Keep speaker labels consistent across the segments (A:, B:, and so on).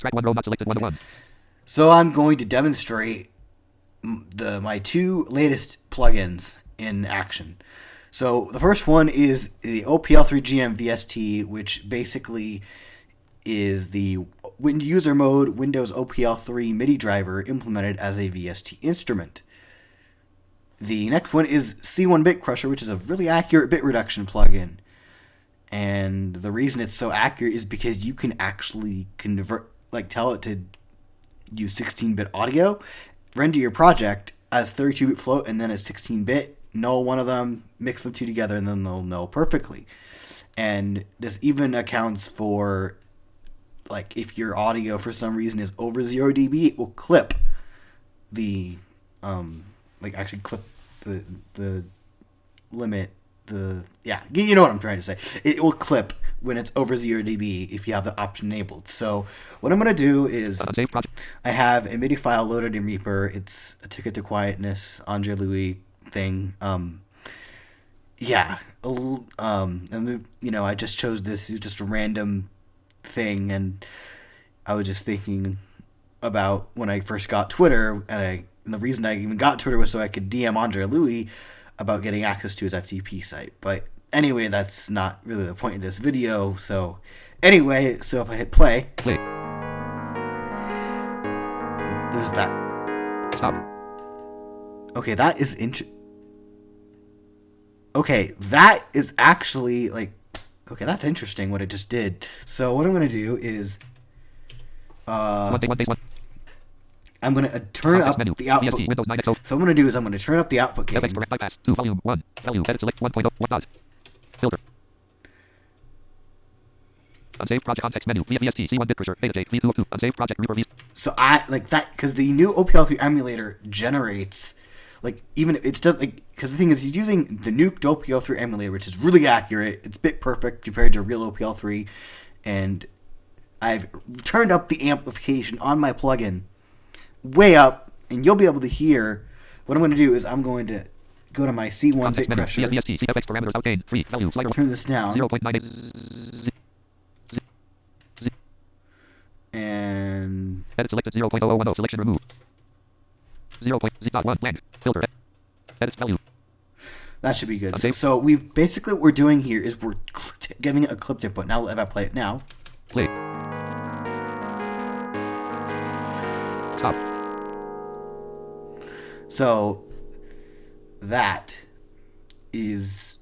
A: Track 1 row not selected 1 to 1.
B: So I'm going to demonstrate my two latest plugins in action. So the first one is the OPL3 Gm Vst, which basically is the user mode Windows OPL3 MIDI driver implemented as a VST instrument. The next one is C1Bitcrusher, which is a really accurate bit reduction plugin. And the reason it's so accurate is because you can actually convert, tell it to use 16-bit audio, render your project as 32-bit float and then as 16-bit, null one of them, mix the two together, and then they'll null perfectly. And this even accounts for, if your audio for some reason is over 0 dB, it will clip the, actually clip the limit, you know what I'm trying to say. It will clip when it's over 0 dB if you have the option enabled. So what I'm going to do is I have a MIDI file loaded in Reaper. It's a Ticket to Quietness, Andre Louis thing. And I just chose this. It was just a random thing, and I was just thinking about when I first got Twitter, and the reason I even got Twitter was so I could DM Andre Louis about getting access to his FTP site. But anyway, that's not really the point of this video. So anyway, so if I hit play, there's that.
A: Stop.
B: Okay, that is Okay, that is actually okay, that's interesting what it just did. So what I'm gonna do is I'm going to turn up the output. So what I'm going to do is I'm going to turn up the output gain.
A: Tfx bypass 2 volume 1 value edit select 1.0 1 dot filter unsaved project context menu VST C1Bitcrusher beta J v2 of 2 unsaved project Reaper V.
B: So I like that because the new OPL3 emulator generates even it's does because the thing is he's using the nuked OPL3 emulator, which is really accurate. It's bit perfect compared to real OPL3, and I've turned up the amplification on my plugin way up, and you'll be able to hear. What I'm going to do is I'm going to go to my C1Bitcrusher.
A: Tfx Parameters out gain 3 value slider.
B: Turn this down.
A: 0.98
B: and
A: edit selected 0.0010 selection remove 0.0.1 blank filter edit value.
B: That should be good. So we've basically what we're doing here is we're giving it a clipped input. Now if I play it now.
A: Play. Stop.
B: So that is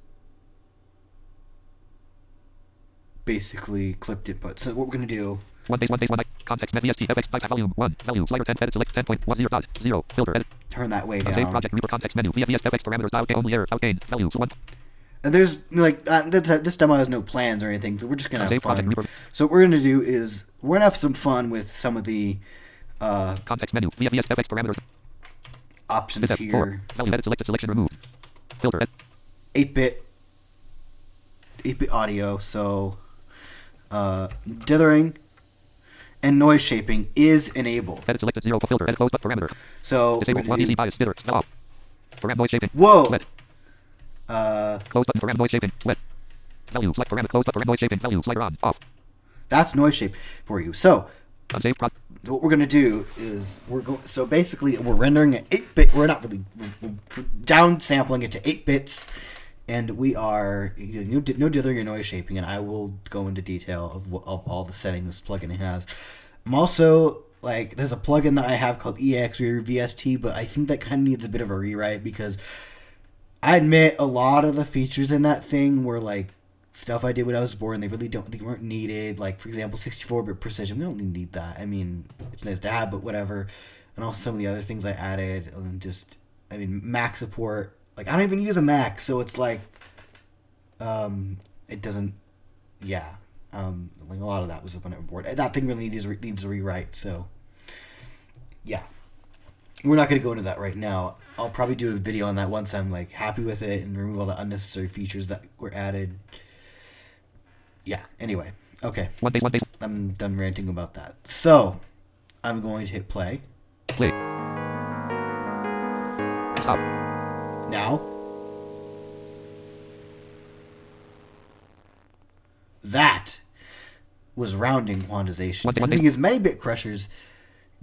B: basically clipped input. So what we're going to do.
A: One base 1 context met VST Tfx bypass volume 1 value slider 10 edit select 10.10 dot 0 filter edit.
B: Turn that way down.
A: Save project Reaper context menu via Tfx Parameters out gain only error out gain value 1.
B: And there's this demo has no plans or anything, so we're just gonna have fun. So what we're gonna do is we're gonna have some fun with some of the
A: context menu via Tfx Parameters
B: options here.
A: 4 value edit selected selection removed filter edit.
B: 8-bit audio. So dithering and noise shaping is enabled.
A: Edit selected 0 filter edit closed but parameter.
B: So
A: disable 1 easy bias dither spell off. Param noise shaping.
B: Whoa.
A: Wet. Close button param noise shaping. Wet. Value select parameter close button param noise shaping. Value slider on off.
B: That's noise shape for you. So
A: unsaved
B: what we're gonna do is so basically we're rendering an 8-bit. We're not really we're down sampling it to 8 bits. And we are no dithering or noise shaping, and I will go into detail of all the settings this plugin has. I'm also there's a plugin that I have called EX or VST, but I think that kind of needs a bit of a rewrite because I admit a lot of the features in that thing were stuff I did when I was born. They weren't needed. For example, 64-bit precision. We don't need that. I mean, it's nice to have, but whatever. And also some of the other things I added, and Mac support. I don't even use a Mac, so it's it doesn't, a lot of that was up on board. That thing really needs a rewrite, so, yeah. We're not going to go into that right now. I'll probably do a video on that once I'm, happy with it and remove all the unnecessary features that were added. Yeah, anyway. Okay.
A: One base.
B: I'm done ranting about that. So, I'm going to hit play.
A: Play. Stop.
B: Now, that was rounding quantization.
A: One
B: The
A: thing-
B: thing is, many bit crushers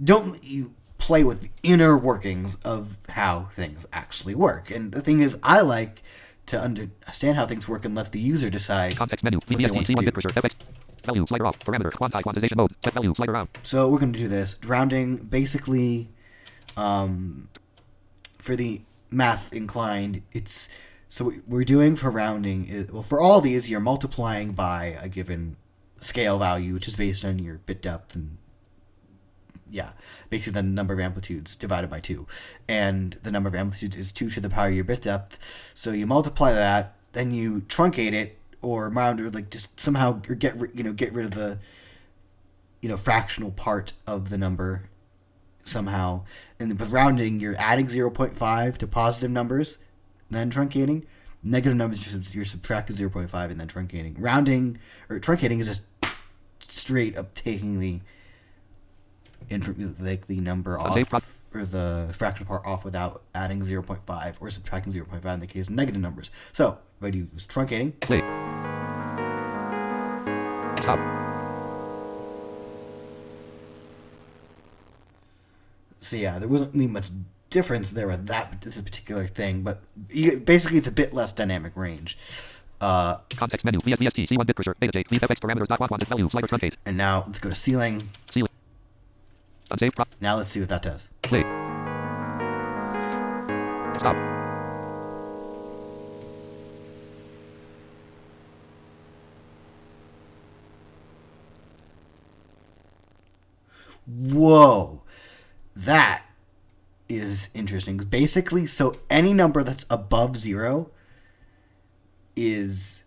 B: don't let you play with the inner workings of how things actually work. And the thing is, I like to understand how things work and let the user decide
A: Context menu.
B: what they want
A: VST
B: to do.
A: C1Bitcrusher. Tfx. Value slider off. Parameter. Quantization mode. Set value slider on.
B: So we're going to do this. Rounding, basically, for the math inclined, it's... So what we're doing for rounding is... Well, for all these, you're multiplying by a given scale value, which is based on your bit depth and... Yeah, basically the number of amplitudes divided by 2. And the number of amplitudes is 2 to the power of your bit depth. So you multiply that, then you truncate it, or round, or like just somehow get rid of the fractional part of the number somehow. And with rounding, you're adding 0.5 to positive numbers, then truncating. Negative numbers, you're subtracting 0.5 and then truncating. Rounding or truncating is just straight up taking the number off, or the fractional part off, without adding 0.5 or subtracting 0.5 in the case of negative numbers. So if I do is truncating.
A: Play. Stop.
B: So yeah, there wasn't really much difference there with this particular thing, but basically it's a bit less dynamic range.
A: Context menu. VST C1Bitcrusher. Data tape. Tfx Parameters. Quantization value slider truncate.
B: And now let's go to ceiling.
A: Ceiling. Unsave.
B: Now let's see what that does.
A: Play. Stop.
B: Whoa, that is interesting. Basically, so any number that's above 0 is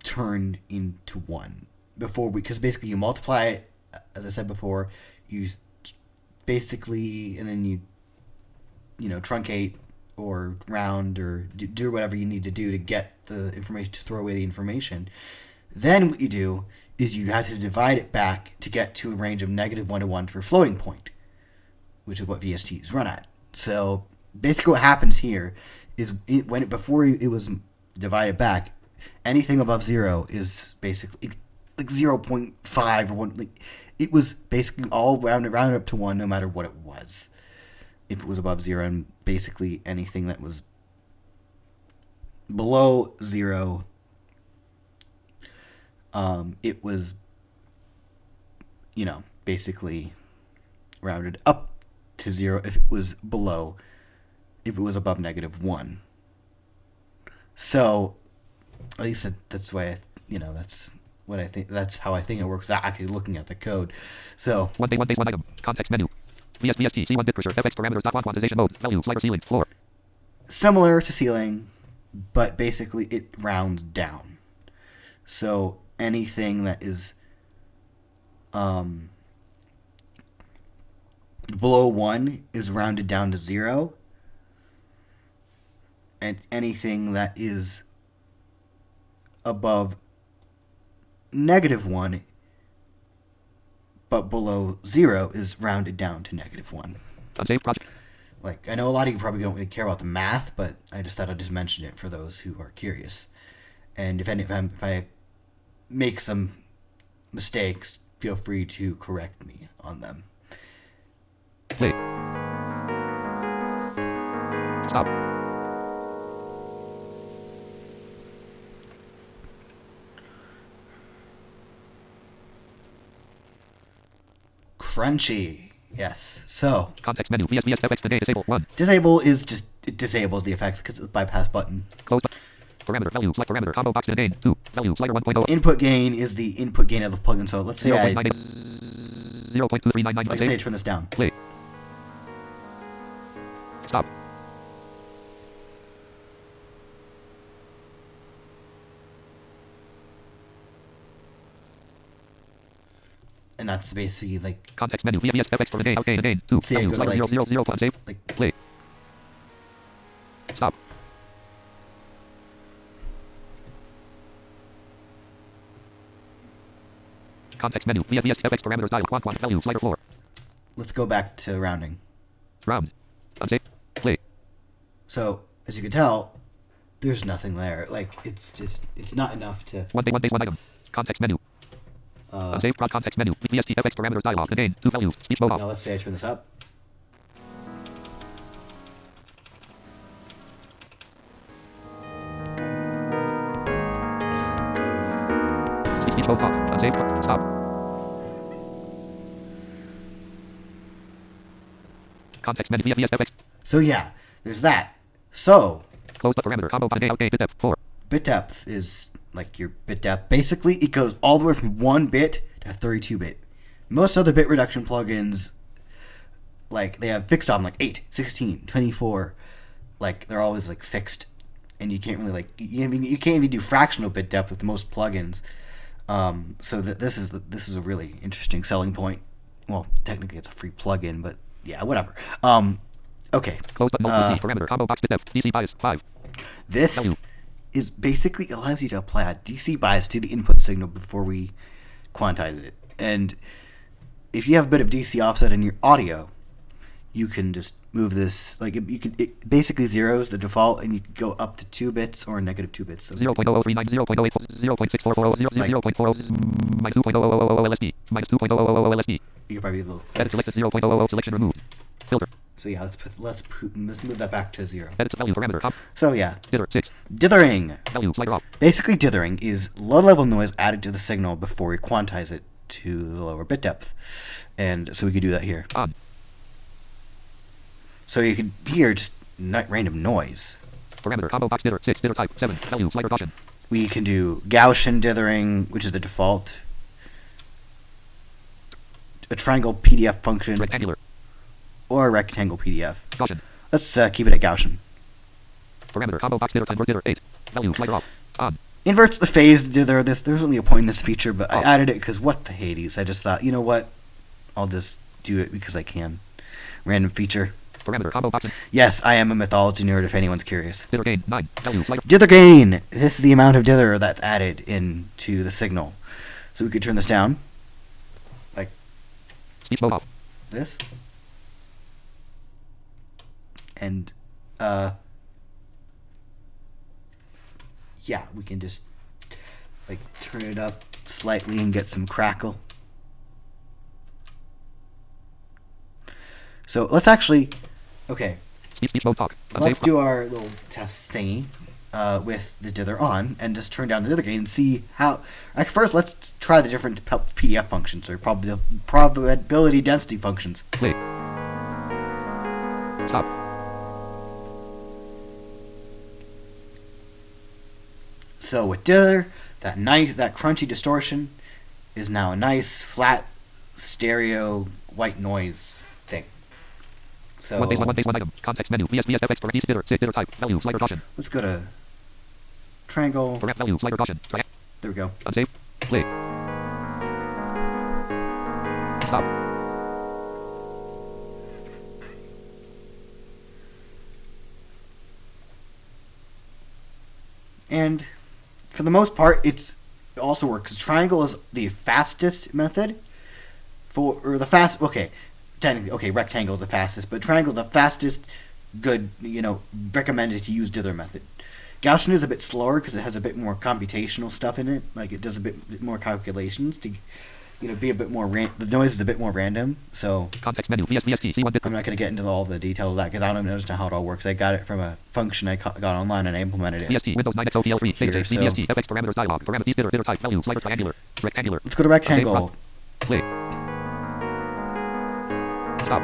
B: turned into 1 because basically you multiply it, as I said before, you basically, and then you truncate or round or do whatever you need to do to get the information, to throw away the information. Then what you do is you have to divide it back to get to a range of -1 to 1 for floating point, which is what VSTs run at. So basically what happens here is before it was divided back, anything above 0 is basically like 0.5 or 1. Like, it was basically all rounded up to 1 no matter what it was. If it was above 0, and basically anything that was below 0, it was, basically rounded up to 0 if it was above -1. So, at least that's why that's what I think. That's how I think it works without actually looking at the code. So
A: One item. Context menu. VST C1Bitcrusher. Tfx Parameters. Quantization mode. Value slider ceiling floor.
B: similar to ceiling, but basically it rounds down. So anything that is below 1 is rounded down to 0, and anything that is above -1 but below 0 is rounded down to -1.
A: Unsaved project.
B: Like, I know a lot of you probably don't really care about the math, but I just thought I'd just mention it for those who are curious. And if I make some mistakes, feel free to correct me on them.
A: Play. Stop.
B: Crunchy. Yes. So
A: Context menu. VS Tfx today. Disable 1.
B: disable is just, it disables the effect because it's a bypass button.
A: Close. Parameter. Value. Select parameter. Combo box. Gain. 2. Value. Slider 1.0.
B: Input gain is the input gain of the plugin. So let's say
A: 0.2399.
B: let's say I turn this down.
A: Play. Stop.
B: And that's basically like
A: Context menu. VS Tfx for the day. Okay. Gain. 2.
B: See, I
A: Value.
B: go to
A: Slider
B: like-
A: 000. Unsaved.
B: like
A: Play. Stop. Context menu. VS Tfx parameters dial. Quant value. Slider floor.
B: let's go back to rounding.
A: Round. Unsaved. Play.
B: So as you can tell, there's nothing there. Like it's not enough to.
A: One item. Context menu. Unsaved prod context menu. VST Tfx Parameters dialog. Again, 2 values. Speech mode off.
B: Now let's say I turn this up.
A: Speech mode talk. Unsaved. Stop. Context menu via VSTFX.
B: So yeah, there's that. So
A: Close the parameter. Combo by day out day bit depth 4.
B: bit depth is like your bit depth. Basically, it goes all the way from 1 bit to 32 bit. Most other bit reduction plugins, like they have fixed on like 8, 16, 24. Like they're always like fixed, and you can't really you can't even do fractional bit depth with most plugins. So this is a really interesting selling point. Well, technically it's a free plugin, but yeah, whatever. Okay.
A: Close button DC parameter combo box bit depth DC bias 5.
B: This
A: Value.
B: is basically allows you to apply a DC bias to the input signal before we quantize it. And if you have a bit of DC offset in your audio, you can just move this, like it basically zeros the default, and you can go up to 2 bits or negative 2 bits. So
A: 0.0039, 0.08, 0.6440, 0.40, minus 2.0000 LSD, minus 2.0000 LSD.
B: you could probably a little.
A: Edit selected 0.00 selection removed. Filter.
B: So yeah, let's move that back to 0.
A: Edit value parameter.
B: So yeah,
A: Dither 6.
B: dithering.
A: Value slider off.
B: Basically, dithering is low-level noise added to the signal before we quantize it to the lower bit depth, and so we could do that here.
A: On.
B: So you could hear just random noise.
A: Parameter combo box dither 6 dither type 7. Value slider Gaussian.
B: We can do Gaussian dithering, which is the default. A triangle PDF function.
A: Rectangular.
B: Or a rectangle PDF.
A: Gaussian.
B: Let's keep it at Gaussian.
A: Parameter combo box dither invert dither 8. Value slider off. On.
B: Inverts the phase dither. There's only a point in this feature, but I added it because what the Hades. I just thought, you know what? I'll just do it because I can. Random feature.
A: Parameter combo box.
B: Yes, I am a mythology nerd if anyone's curious.
A: Dither gain 9. Value slider.
B: Dither gain. This is the amount of dither that's added into the signal. So we could turn this down. Like
A: Speech mode off.
B: this. And yeah, we can just like turn it up slightly and get some crackle. So let's actually, okay,
A: Speech mode talk.
B: let's do our little test thingy with the dither on and just turn down the dither gain and see how. Like first, let's try the different PDF functions or probability density functions.
A: Play. Stop.
B: So with dither, that crunchy distortion is now a nice flat stereo white noise thing. So
A: One base one item. Context menu. VSTFX Parameters dither 6 dither type. Value slider Gaussian.
B: let's go to triangle.
A: Param value slider Gaussian.
B: There we go.
A: Unsave. Play. Stop.
B: And for the most part, it also works. Triangle is the fastest method technically, rectangle is the fastest, but triangle is the fastest, good, recommended to use dither method. Gaussian is a bit slower because it has a bit more computational stuff in it. Like it does a bit more calculations to, be a bit more. The noise is a bit more random. So
A: Context menu. VST C1Bitcrusher.
B: I'm not going to get into all the details of that because I don't even understand how it all works. I got it from a function I got online and I implemented it.
A: VST Windows 9 X OPL3
B: Here, so-
A: VST FX parameters dialog. Parameters dither type. Value slider triangular. Rectangular.
B: Let's go to rectangle.
A: Play. Stop.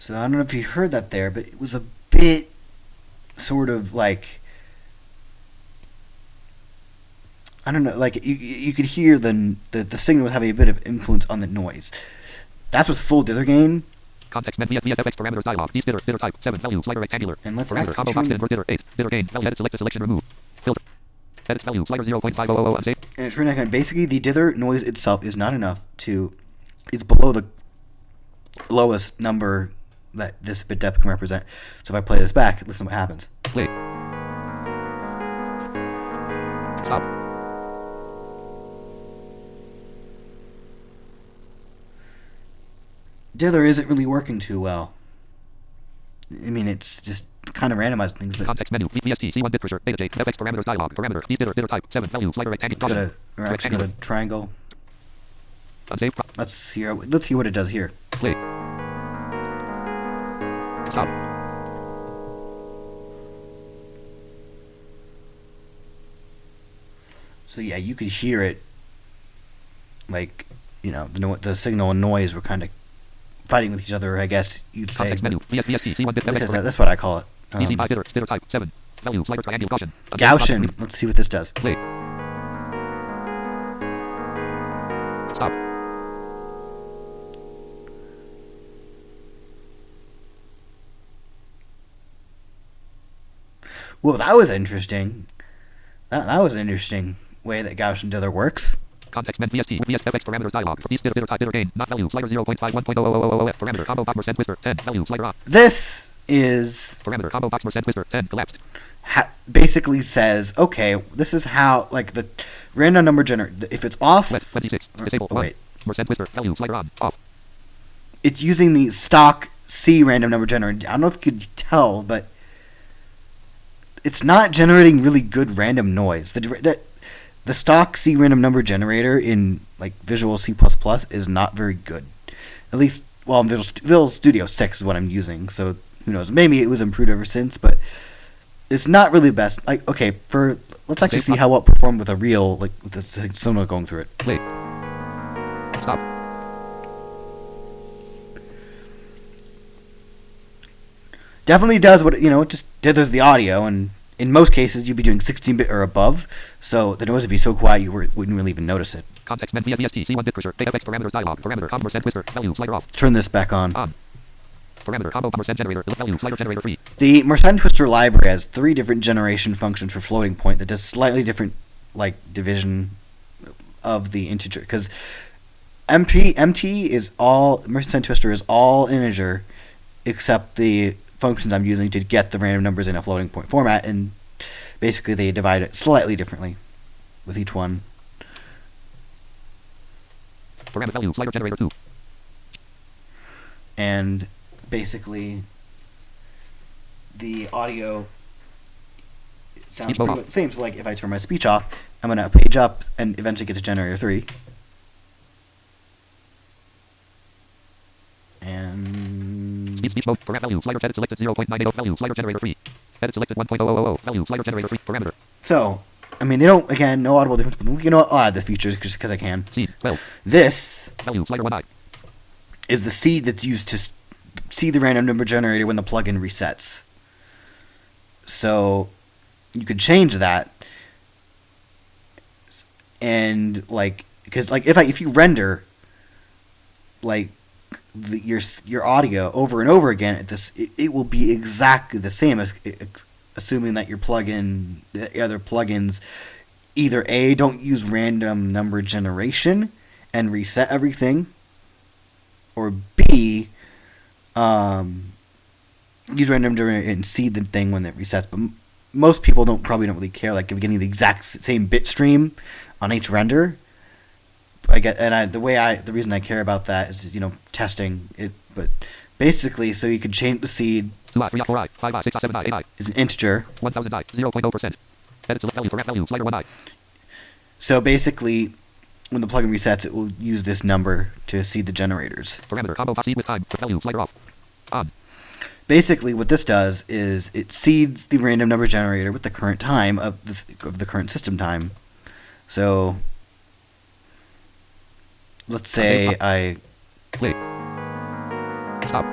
B: So I don't know if you heard that there, but it was a bit sort of like, I don't know, like you could hear the signal was having a bit of influence on the noise. That's with full dither gain.
A: Context menu VSTFX parameters dialog. Dither type 7. Value slider rectangular.
B: And let's
A: Parameter combo box invert dither 8. Dither gain. Value edit select the selection remove. Filter. Edit value slider 0.500 unsave.
B: And it's really not basically the dither noise itself is not enough it's below the lowest number that this bit depth can represent. So if I play this back, listen what happens.
A: Play. Stop.
B: Dither isn't really working too well. I mean, it's just kind of randomizing things. But
A: Context menu. VST C1Bitcrusher. Data J. Tfx Parameters dialog. Parameter. Dither type. 7 value. Slider rectangle.
B: let's actually go to triangle.
A: Unsave.
B: Let's see what it does here.
A: Play. Stop.
B: So yeah, you could hear it, like, you know, the signal and noise were kind of fighting with each other, I guess you'd say.
A: Context menu. VST C1Bitcrusher.
B: That's what I call it.
A: DC by Dither type. 7 value. Slider triangle. Gaussian.
B: Gaussian. Let's see what this does.
A: Play. Stop.
B: Well, that was interesting. That was an interesting way that Gaussian dither works.
A: Context menu. Tfx Parameters dialog. Dither type. Dither Gain. Not value. Slider 0.51.00000. Parameter. Combo box percent twister. 10 value. Slider on.
B: This is
A: Parameter. Combo box percent twister. 10 collapsed.
B: basically says, okay, this is how, like, the random number generator, if it's off.
A: Wet 26. Disable.
B: Wait.
A: Percent twister. Value. Slider on. Off.
B: It's using the stock C random number generator. I don't know if you could tell, but it's not generating really good random noise. The stock C random number generator in, like, Visual C++ is not very good. At least, well, Visual Studio 6 is what I'm using, so who knows. Maybe it was improved ever since, but it's not really the best. Like, okay, let's actually see how it performed with a real, like, with this signal going through it.
A: Play. Stop.
B: Definitely does what, it just dithers the audio, and in most cases you'd be doing 16-bit or above, so the noise would be so quiet you wouldn't really even notice it.
A: Context menu. VST C1Bitcrusher. Tfx Parameters dialog. Parameter. Combo percent twister. Value. Slider off.
B: Turn this back on.
A: On. Parameter. Combo percent generator. Value. Slider generator free.
B: The Mersenne Twister library has 3 different generation functions for floating point that does slightly different, like, division of the integer, because MT is all, Mersenne Twister is all integer except the functions I'm using to get the random numbers in a floating point format, and basically they divide it slightly differently with each one.
A: Parameter value. Slider generator 2.
B: And basically the audio sounds pretty much the same. So, like, if I turn my speech off, I'm going to page up and eventually get to generator 3. And
A: Speech mode. Parameter value. Slider edit selected 0.98 value. Slider generator free. Edit selected 1.000 value. Slider generator free. Parameter.
B: So, I mean, they don't, again, no audible difference, but we can add the features just because I can.
A: Seed. 12.
B: This
A: Value. Slider 1i.
B: is the seed that's used to see the random number generator when the plugin resets. So you could change that, and, like, because, like, if you render, like, your audio over and over again at this, it will be exactly the same, as assuming that your plugin, the other plugins, either A, don't use random number generation and reset everything, or B, use random number and see the thing when it resets. But most people probably don't really care. Like, if you're getting the exact same bit stream on each render, the reason I care about that is, testing it. But basically, so you can change the seed.
A: 2i, 3i, 4i, 5i, 6i, 7i, 8i.
B: Is an integer.
A: 1000i, 0.0%. Edit select value. Parameter value. Slider 1i.
B: So basically, when the plugin resets, it will use this number to seed the generators.
A: Parameter. Combo seed with time. Value. Slider off. On.
B: Basically, what this does is it seeds the random number generator with the current time of the current system time. So let's say I
A: play. Stop.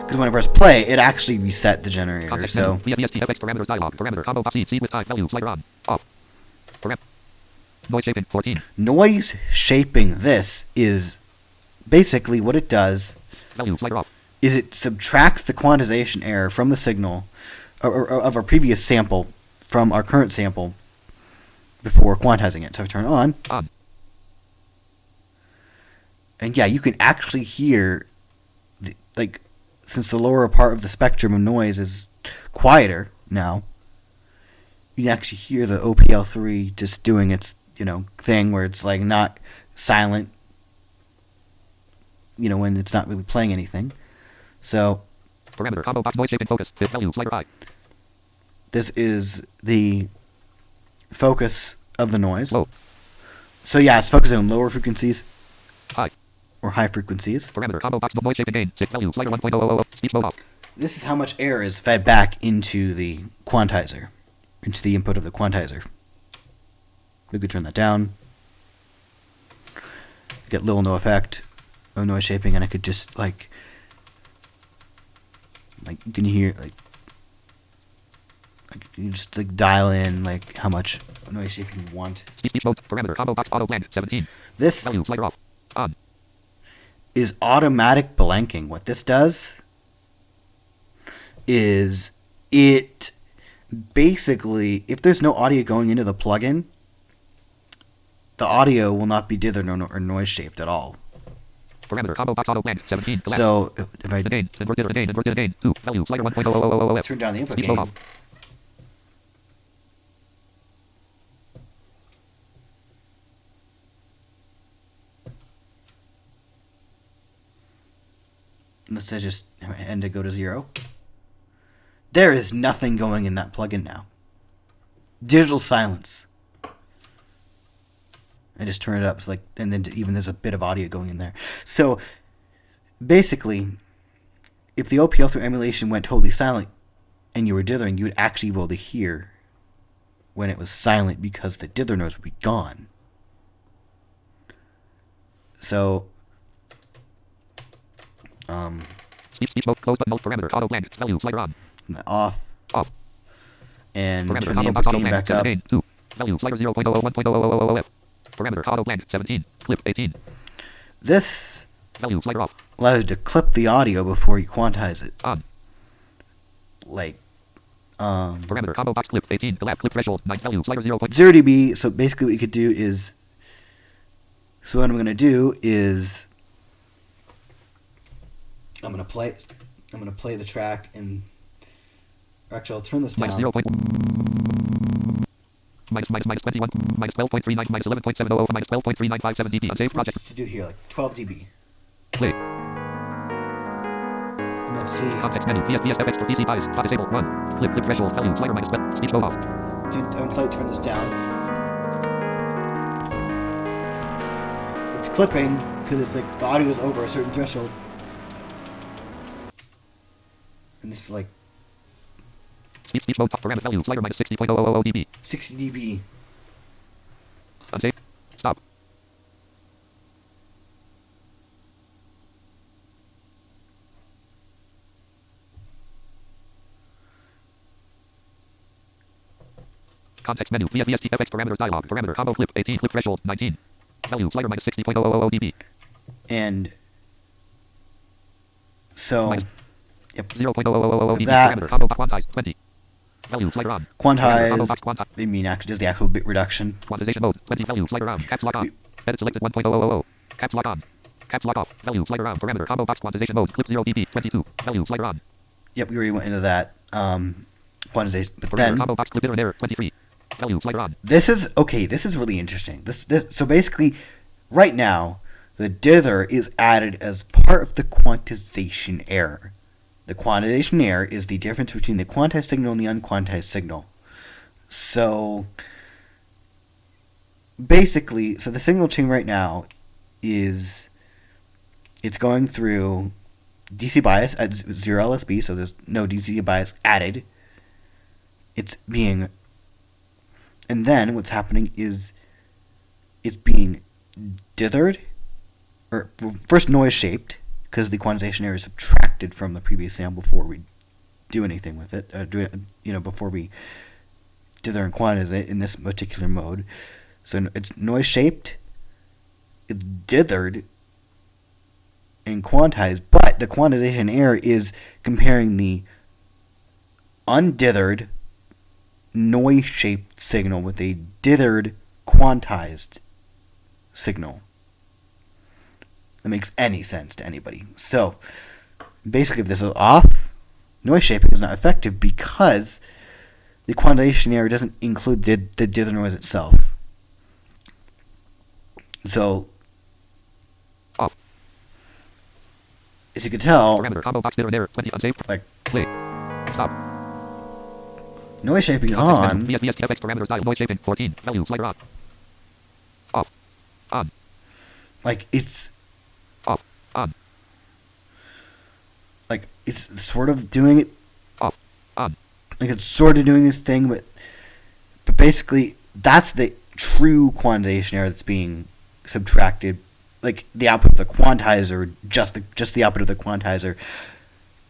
B: Because when I press play, it actually reset the generator.
A: Context
B: So
A: menu. VST Tfx Parameters dialog. Parameter. Combo seed with time. Value. Slider on. Off. Noise shaping. 14.
B: Noise shaping. This is basically what it does.
A: Value. Slider off.
B: Is it subtracts the quantization error from the signal or of our previous sample from our current sample before quantizing it. So I turn it on. And yeah, you can actually hear, since the lower part of the spectrum of noise is quieter now, you can actually hear the OPL3 just doing its, thing where it's, like, not silent, when it's not really playing anything. So
A: Parameter combo box noise shaping focus. Fit value slider high.
B: This is the focus of the noise.
A: Low.
B: So yeah, it's focusing on lower frequencies
A: High.
B: or high frequencies.
A: Parameter combo box noise shaping gain. Sit value slider 1.000. Speech mode off.
B: This is how much air is fed back into the quantizer, into the input of the quantizer. We could turn that down. Get little no effect, no noise shaping, and I could just like you can hear you just like dial in like how much noise shaping you want.
A: Speech mode. Parameter combo box auto blend 17.
B: This
A: Value slider off. On.
B: is automatic blanking. What this does is it basically, if there's no audio going into the plugin, the audio will not be dithered or noise shaped at all.
A: Parameter combo box auto blend 17. Collapse.
B: So if I
A: Gain. Inverted gain. Inverted gain. 2. Value slider 1.000.
B: turn down the input
A: Speech mode
B: gain,
A: off.
B: let's say just and to go to 0. There is nothing going in that plugin now. Digital silence. I just turn it up, so and then even there's a bit of audio going in there. So basically, if the OPL3 emulation went totally silent and you were dithering, you would actually be able to hear when it was silent because the dither noise would be gone. So
A: speech mode close button mode parameter auto blend value slider on.
B: Off. And
A: Parameter
B: turn the
A: combo
B: input
A: box auto
B: gain
A: blend
B: back up.
A: 7 2. Value slider 0.001.000f. Parameter auto blend 17. Clip 18.
B: This
A: Value slider off.
B: allows you to clip the audio before you quantize it.
A: On. Parameter combo box clip 18. Collapse clip threshold 9. Value slider 0.
B: 0 dB. So basically what you could do is, so what I'm going to do is I'm going to play the track, and actually I'll turn this down.
A: Minus 0. Minus 21. Minus 12.39. Minus 11.700. Minus 12.3957 dB. Unsaved project.
B: Let's do here, 12 dB.
A: Play.
B: And let's see.
A: Context menu. Tfx for PC bias. Hot disable 1. Clip threshold. Value slider minus 12. Speech mode off.
B: I'm slightly turn this down. It's clipping because it's like the audio is over a certain threshold. And it's like
A: Speech mode top parameter value slider minus 60.000 dB.
B: 60 dB.
A: Unsaved. Stop. Context menu. VS Tfx Parameters dialog. Parameter combo clip 18. Clip threshold 19. Value slider minus 60.000 dB.
B: And so
A: Minus
B: yep.
A: 0.000 dB.
B: That-
A: Parameter combo quantize 20. Value slider on. Parameter combo box
B: Quantize,
A: quantize.
B: I mean, actually does the actual bit reduction.
A: Quantization mode 20. Value slider on. Caps lock on. Edit selected 1.000. Caps lock on. Caps lock off. Value slider on. Parameter combo box quantization mode. Clip 0 dB. 22. Value slider on.
B: Yep, we already went into that quantization. But
A: Parameter
B: then
A: combo box clip error 23. Value slider on.
B: this is really interesting. This so basically right now the dither is added as part of the quantization error. The quantization error is the difference between the quantized signal and the unquantized signal. So basically, so the signal chain right now is it's going through DC bias at 0 LSB, so there's no DC bias added. It's being, and then what's happening is it's being dithered, or first noise shaped, because the quantization error is subtracted from the previous sample before we do anything with it, before we dither and quantize it in this particular mode. So it's noise shaped, it's dithered, and quantized, but the quantization error is comparing the undithered noise shaped signal with a dithered quantized signal. That makes any sense to anybody. So basically, if this is off, noise shaping is not effective because the quantization error doesn't include the dither noise itself. So
A: Off.
B: as you can tell,
A: Parameter combo box dither and error 20 unsaved.
B: like
A: Play. Stop.
B: noise shaping is
A: Context
B: on.
A: menu. VS Tfx Parameters dial noise shaping 14. Value slider on. Off. On.
B: Like it's
A: Off. On.
B: like it's sort of doing it.
A: Off. On.
B: Like it's sort of doing this thing, but basically that's the true quantization error that's being subtracted. Like the output of the quantizer, just the output of the quantizer.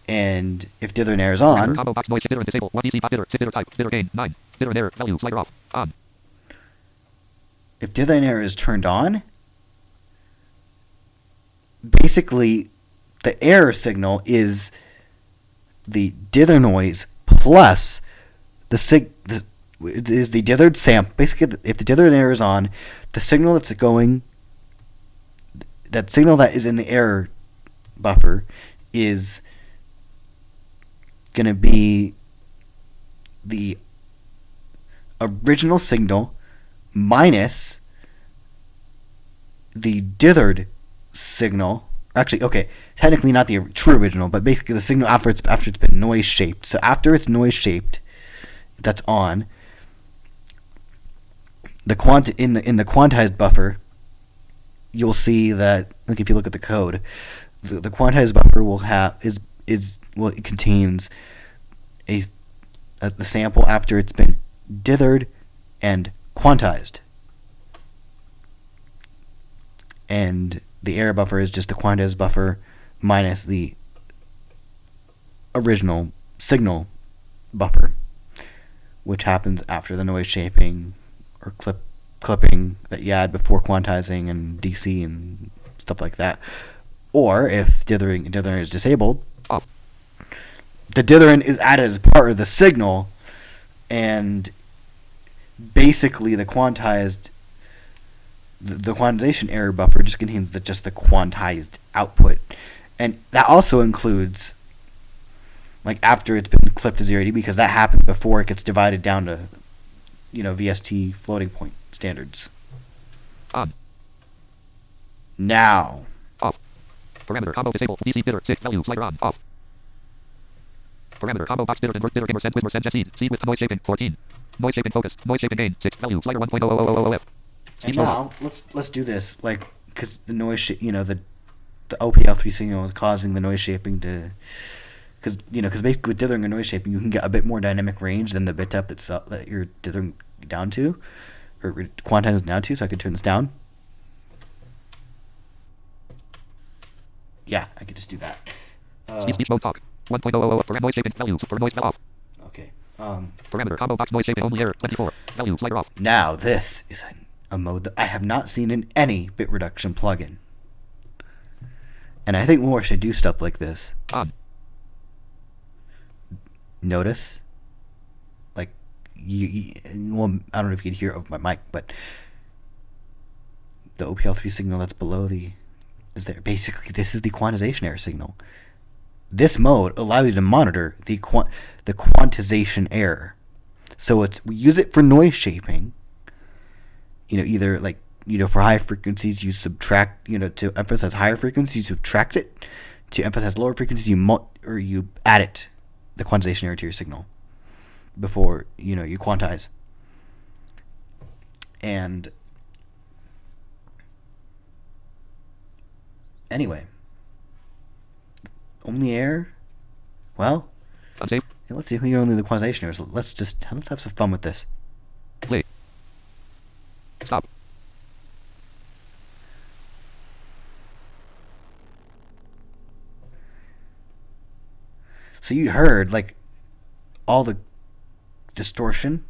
B: And if dither and error is on,
A: combo box noise dither and disable 1 DC pop dither 6 dither type dither gain 9 dither and error value slider off on.
B: if dither and error is turned on, basically the error signal is the dither noise plus is the dithered sample. Basically, if the dither and error is on, the signal that's going, that signal that is in the error buffer is going to be the original signal minus the dithered signal. Actually, okay, technically not the true original, but basically the signal after it's been noise shaped. So after it's noise shaped, that's on. The in the quantized buffer, you'll see that, like if you look at the code, the quantized buffer will have it contains the sample after it's been dithered and quantized, and the error buffer is just the quantized buffer minus the original signal buffer, which happens after the noise shaping or clipping that you add before quantizing and DC and stuff like that. Or if dithering is disabled, the dithering is added as part of the signal, and basically the quantization error buffer just contains the quantized output, and that also includes like after it's been clipped to 0 dB, because that happens before it gets divided down to VST floating point standards.
A: On.
B: Now.
A: Off. Parameter combo disable DC dither 6 value slider on off. Parameter combo box dither invert dither gain % with % seed with noise shaping 14. Noise shaping focus. Noise shaping gain 6 value slider 1.00000f.
B: And now let's do this, like, because the noise the OPL3 signal is causing the noise shaping to, because basically with dithering and noise shaping you can get a bit more dynamic range than the bit depth that you're dithering down to, or quantizing down to. So I can turn this down. Yeah, I could just do that.
A: Speech mode talk 1.000 for noise shaping value for noise off.
B: Okay.
A: Parameter combo box noise shaping only error 24 value slider off.
B: Now this is a mode that I have not seen in any bit reduction plugin, and I think more should do stuff like this.
A: On.
B: Notice, like well, I don't know if you can hear it over my mic, but the OPL3 signal that's below is there. Basically, this is the quantization error signal. This mode allows you to monitor the quantization error. So we use it for noise shaping. Either like for high frequencies you subtract, to emphasize higher frequencies you subtract it. To emphasize lower frequencies you add it, the quantization error, to your signal before you quantize. And anyway, only error. Well, let's see who only the quantization errors. Let's have some fun with this.
A: Play. Stop.
B: So you heard like all the distortion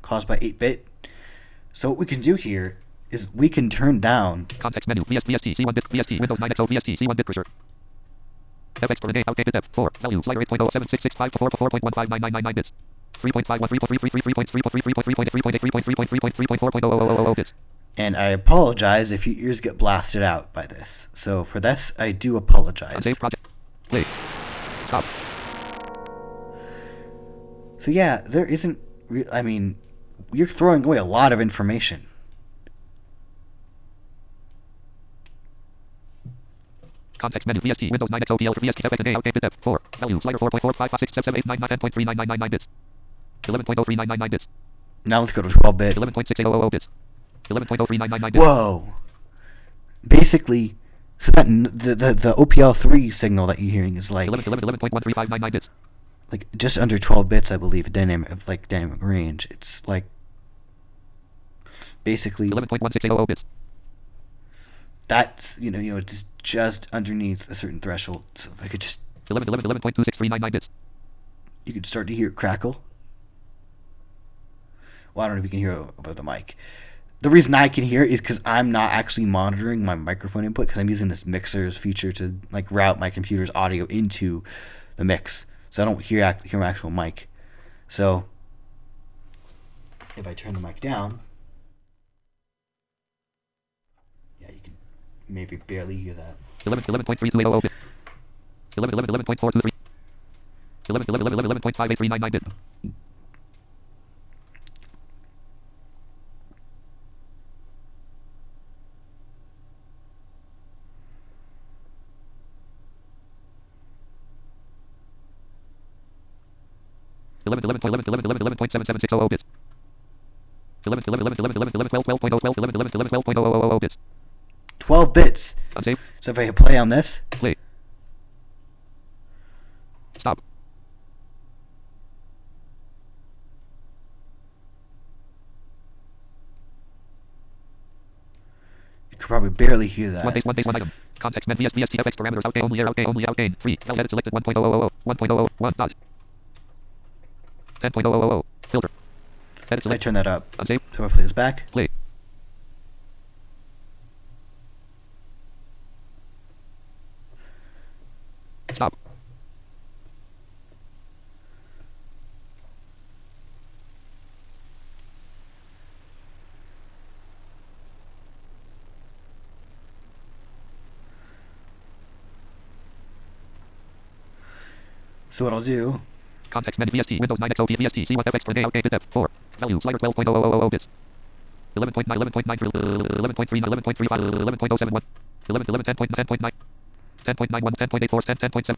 B: caused by 8-bit. So what we can do here is we can turn down
A: context menu VST C1Bitcrusher Windows 9 XO VST C1Bitcrusher. Tfx Parameters outdated depth 4 value slider 8.07665 to 4.15999 bits. 3.51 bits.
B: And I apologize if your ears get blasted out by this. So for this, I do apologize.
A: Save project. Play. Stop.
B: So yeah, there isn't. I mean, you're throwing away a lot of information.
A: Context menu. VST. Windows 9 X OPL3 VST. Tfx Gain. Outgain bit depth. 4. Value. Slider 4.45567789 10.3999 bits. 11.03999 bits.
B: Now let's go to 12-bit.
A: 11.6800 bits. 11.03999 bits.
B: Whoa. Basically, so that the OPL3 signal that you're hearing is like
A: 11.13599 bits.
B: like just under 12 bits, I believe, dynamic range. It's like basically
A: 11.1680 bits.
B: That's it's just underneath a certain threshold. So if I could just
A: 11.26399 bits.
B: You could start to hear it crackle. Well, I don't know if you can hear it over the mic. The reason I can hear it is because I'm not actually monitoring my microphone input, because I'm using this mixer's feature to like route my computer's audio into the mix, so I don't hear my actual mic. So if I turn the mic down, yeah, you can maybe barely hear that.
A: 11.3280 bits. 11.423. 11.5839 bits. Eleven point 7760 bits. 12.000 bits.
B: 12 bits.
A: Unsave.
B: So if I hit play on this,
A: Play. Stop.
B: you could probably barely hear that.
A: One base, one item. Context menu. VST Tfx parameters. Outgain only. Outgain. Free. Val edit selected 1.000. 1.001 dot. 10.000. Filter. Edit
B: I
A: select.
B: turn that up.
A: Unsave.
B: So if I play this back.
A: Play. Stop.
B: So what I'll do,
A: Context menu. VST. Windows 9 X OP VST. C1Bitcrusher Gain. Outgain bit depth. 4. Value. Slider 12.000 bits. 11.9. 11.9. 11.3. 11.35. 11.071. 11. 10.9. 10.91. 10.84. 10.7.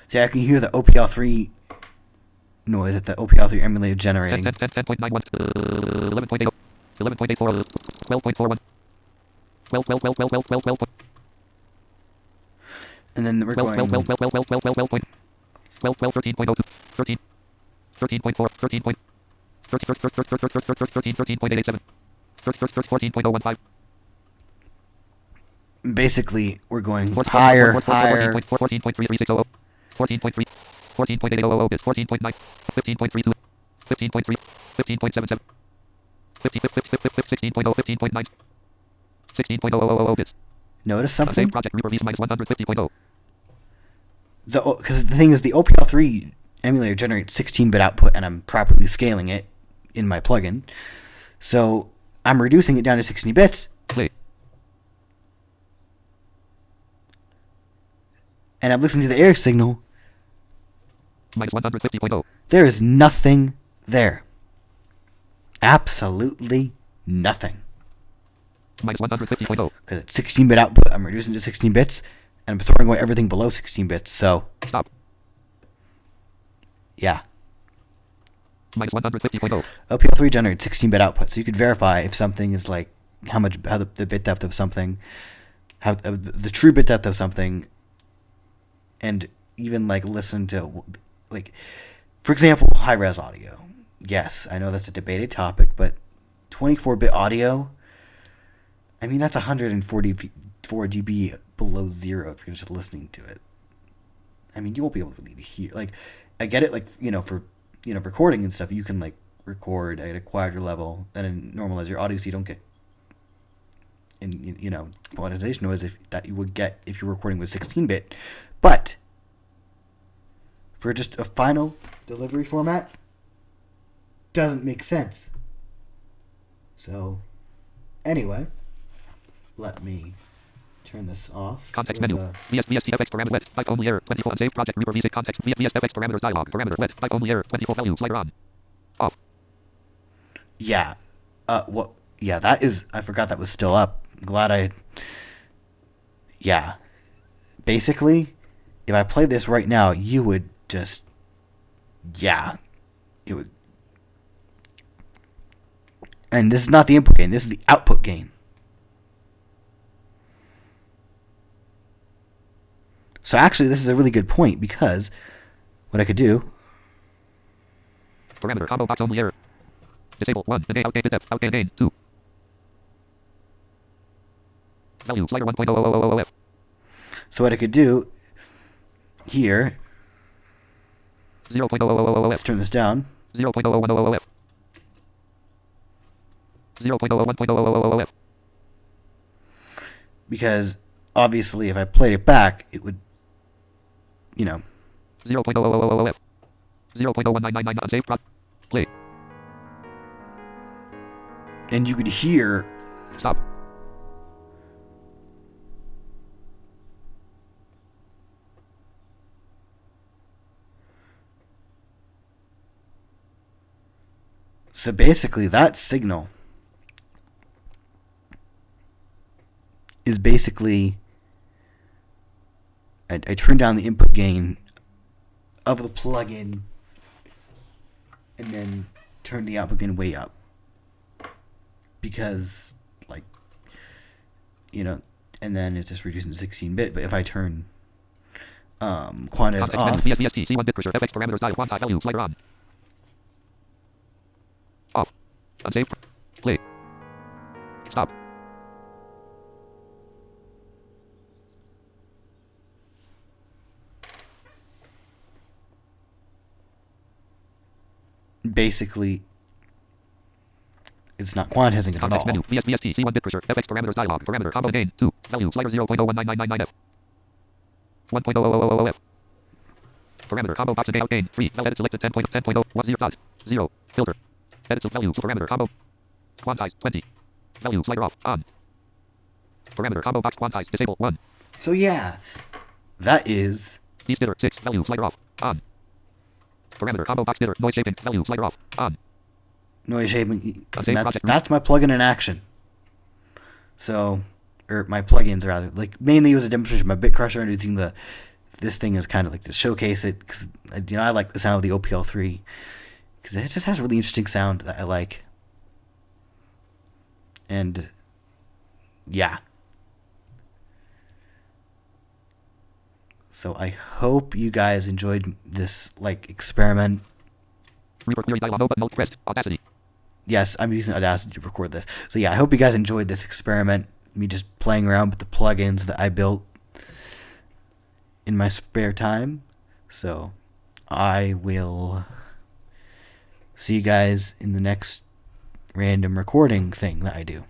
B: see, I can hear the OPL3 noise that the OPL3 emulator generating.
A: 10.91. 11.8. 11.84. 12.41. 12.
B: And then we're going
A: 12. 13.02. 13. 13.4. 13. 13.87. 14.015.
B: basically we're going higher.
A: 14.3360. 14.3. 14.800 bits. 14.9. 15.32. 15.3. 15.77. 16.0. 15.9. 16.000 bits.
B: Notice
A: Save
B: something?
A: project reverb minus 150.0.
B: Because the thing is, the OPL3 emulator generates 16-bit output, and I'm properly scaling it in my plugin. So I'm reducing it down to 16 bits,
A: Play.
B: and I'm listening to the air signal.
A: Minus 150.0.
B: There is nothing there. Absolutely nothing.
A: Minus 150.0.
B: Because it's 16-bit output, I'm reducing to 16 bits, and I'm throwing away everything below 16 bits. So
A: Stop.
B: yeah,
A: Minus 150.0.
B: OPL3 generates 16-bit output, so you could verify if something is like how the bit depth of something, how the true bit depth of something, and even like listen to like, for example, high res audio. Yes, I know that's a debated topic, but 24-bit audio, I mean, that's 144 dB below zero if you're just listening to it. I mean, you won't be able to really hear. Like, I get it, like, for recording and stuff, you can, like, record at a quieter level and then normalize your audio so you don't get, quantization noise that you would get if you're recording with 16-bit. But for just a final delivery format, doesn't make sense. So, anyway, let me turn this off.
A: Context menu. VST Tfx parameter wet. Type only error. 24 unsaved project reverb music context. VST Tfx parameters dialog. Parameter wet. Type only error. 24 value. Slider on. Off.
B: Yeah. What? Yeah, that is. I forgot that was still up. I'm glad I. Yeah. basically, if I play this right now, you would just, yeah, it would. And this is not the input gain, this is the output gain. So actually, this is a really good point, because what I could do...
A: Parameter combo box only error. Disable 1. The gain out gain bit depth. Out gain gain 2. Value slider 1.00000F.
B: So what I could do here...
A: 0.00000F.
B: Let's turn this down.
A: 0.00100F. 0.001.000F.
B: Because obviously, if I played it back, it would,
A: 0.000F. 0.01999 unsaved prod. Play.
B: And you could hear.
A: Stop.
B: So basically, that signal is basically, I turn down the input gain of the plugin and then turn the output gain way up, because and then it's just reducing to 16-bit. But if I turn quantize off,
A: Vst C1Bitcrusher Tfx Parameters dial quantize value slider on. Off. Unsaved. Play. Stop.
B: basically, it's not quantizing it at
A: Context
B: all.
A: menu. Vst C1Bitcrusher Tfx Parameters dialog. Parameter combo gain 2. Value slider 0.01999F. 1.000F. Parameter combo box and gain out gain 3. Edit selected 10.10.0 filter. Edits of value parameter combo. Quantize 20. Value slider off on. Parameter combo box quantize disable 1.
B: So yeah, that is
A: Dither 6. Value slider off on. Parameter combo box dither noise shaping value slider off on.
B: noise shaping.
A: Unsaved project.
B: That's my plugin in action. So, or my plugins rather. Like mainly as a demonstration, my Bitcrusher, and using this thing is kind of like to showcase it, because I like the sound of the OPL3, because it just has a really interesting sound that I like. And yeah. So I hope you guys enjoyed this experiment.
A: Reverb theory dialog open mode pressed. Audacity.
B: Yes, I'm using Audacity to record this. So yeah, I hope you guys enjoyed this experiment. Me just playing around with the plugins that I built in my spare time. So I will see you guys in the next random recording thing that I do.